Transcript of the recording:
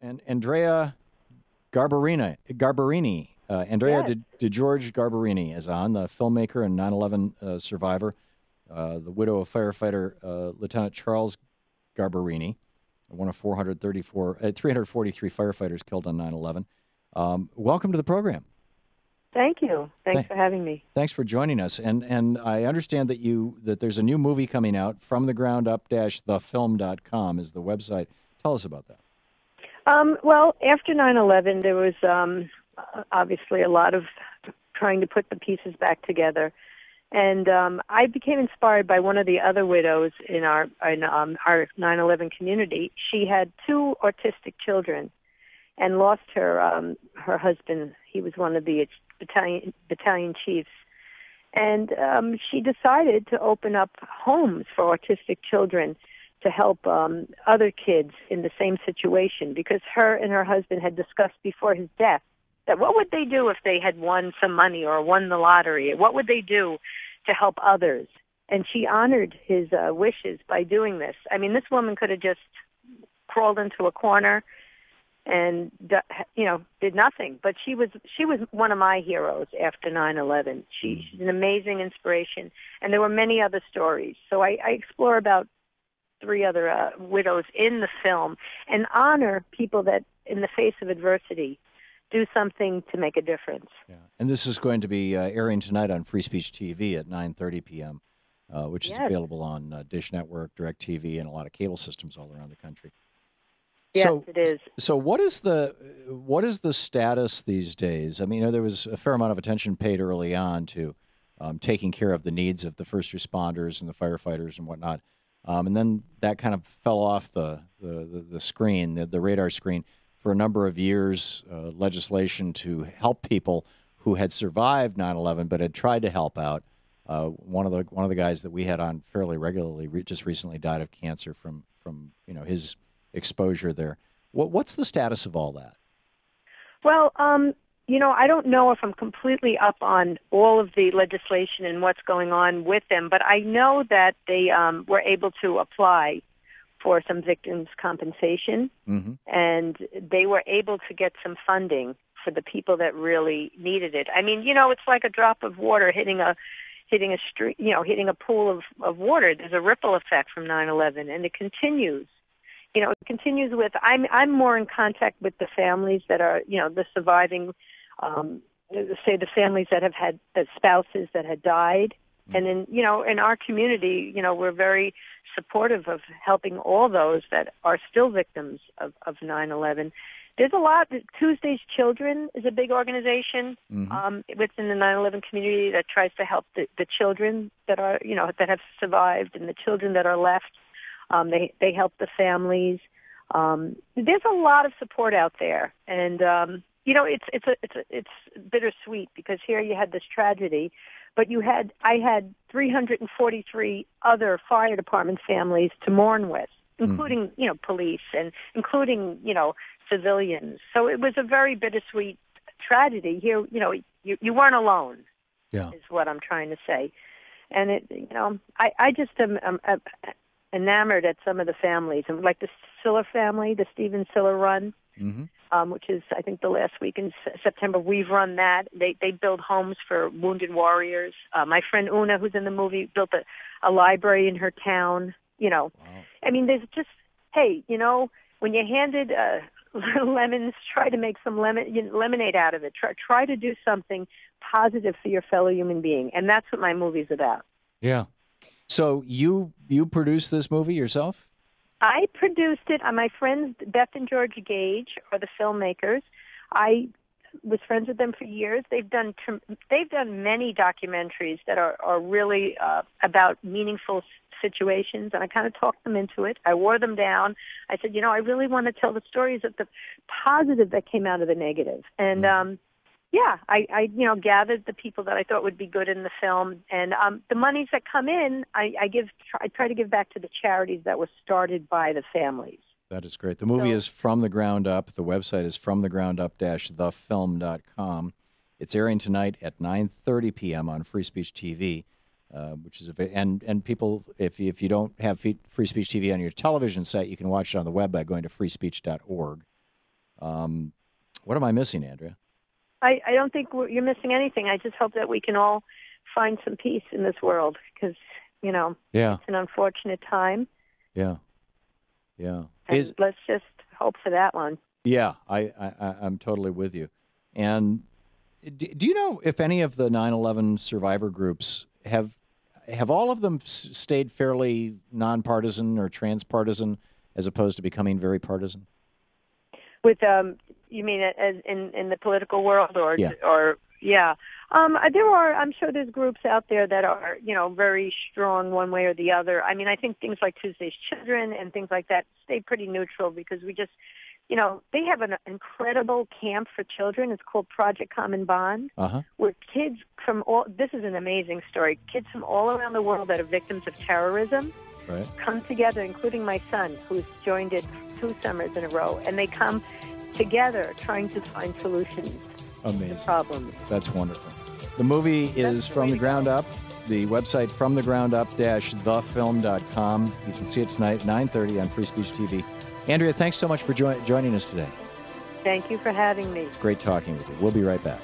And Andrea Garbarini. Andrea Yes. Degeorge Garbarini is on, the filmmaker and 9/11 survivor, the widow of firefighter Lieutenant Charles Garbarini, one of 343 firefighters killed on 9/11. Welcome to the program. Thank you. Thanks for having me. Thanks for joining us. And I understand that there's a new movie coming out, from the ground up thefilm.com is the website. Tell us about that. Well, after 9/11, there was obviously a lot of trying to put the pieces back together. And I became inspired by one of the other widows in our 9/11 community. She had two autistic children and lost her husband. He was one of the battalion chiefs. And she decided to open up homes for autistic children to help other kids in the same situation, because her and her husband had discussed before his death that what would they do if they had won some money or won the lottery? What would they do to help others? And she honored his wishes by doing this. I mean, this woman could have just crawled into a corner and did nothing. But she was one of my heroes after 9/11. She's an amazing inspiration, and there were many other stories. So I explore about 3 other widows in the film and honor people that, in the face of adversity, do something to make a difference. Yeah, and this is going to be airing tonight on Free Speech TV at 9:30 p.m., which is available on Dish Network, DirecTV, and a lot of cable systems all around the country. Yes, it is. So what is the status these days? I mean, there was a fair amount of attention paid early on to taking care of the needs of the first responders and the firefighters and whatnot, and then that kind of fell off the screen, the radar screen, for a number of years. Legislation to help people who had survived 9/11 but had tried to help out. One of the guys that we had on fairly regularly just recently died of cancer from his exposure there. What's the status of all that? Well, I don't know if I'm completely up on all of the legislation and what's going on with them, but I know that they were able to apply for some victims' compensation, and they were able to get some funding for the people that really needed it. I mean, it's like a drop of water hitting a street, hitting a pool of water. There's a ripple effect from 9/11, and it continues. It continues with, I'm more in contact with the families that are, the surviving, say the families that have had the spouses that had died. And then, in our community, we're very supportive of helping all those that are still victims of 9/11. There's a lot. Tuesday's Children is a big organization within the 9/11 community that tries to help the children that are, that have survived, and the children that are left. They help the families. There's a lot of support out there, and it's bittersweet, because here you had this tragedy, but I had 343 other fire department families to mourn with, including police and including civilians. So it was a very bittersweet tragedy. Here, you weren't alone. Yeah, is what I'm trying to say, and I just am enamored at some of the families, and like the Siller family, the Stephen Siller run, which is, I think, the last week in September. We've run that. They build homes for wounded warriors. My friend Una, who's in the movie, built a library in her town. Wow. I mean, there's just, hey, when you're handed lemons, try to make some lemonade out of it. Try to do something positive for your fellow human being, and that's what my movie's about. Yeah. So you produced this movie yourself? I produced it. My friends Beth and George Gage are the filmmakers. I was friends with them for years. They've done many documentaries that are really about meaningful situations, and I kind of talked them into it. I wore them down. I said, I really want to tell the stories of the positive that came out of the negative, and I gathered the people that I thought would be good in the film, and the monies that come in, I try to give back to the charities that were started by the families. That is great. The movie is From the Ground Up. The website is fromthegroundup-thefilm.com. It's airing tonight at 9:30 p.m. on Free Speech TV, which is and people, if you don't have Free Speech TV on your television set, you can watch it on the web by going to freespeech.org. What am I missing, Andrea? I don't think you're missing anything. I just hope that we can all find some peace in this world because, Yeah. it's an unfortunate time. Yeah. Yeah. And let's just hope for that one. Yeah, I'm totally with you. And do you know if any of the 9/11 survivor groups have all of them stayed fairly nonpartisan or transpartisan as opposed to becoming very partisan? With you mean as in the political world or Yeah. There are, I'm sure there's groups out there that are, very strong one way or the other. I mean, I think things like Tuesday's Children and things like that stay pretty neutral because we just, they have an incredible camp for children. It's called Project Common Bond, where kids this is an amazing story, kids from all around the world that are victims of terrorism come together, including my son, who's joined it 2 summers in a row, and they come together trying to find solutions to problems. That's wonderful. The movie is From the Ground Up. The website fromthegroundup-thefilm.com. You can see it tonight, 9:30 on Free Speech TV. Andrea, thanks so much for joining us today. Thank you for having me. It's great talking with you. We'll be right back.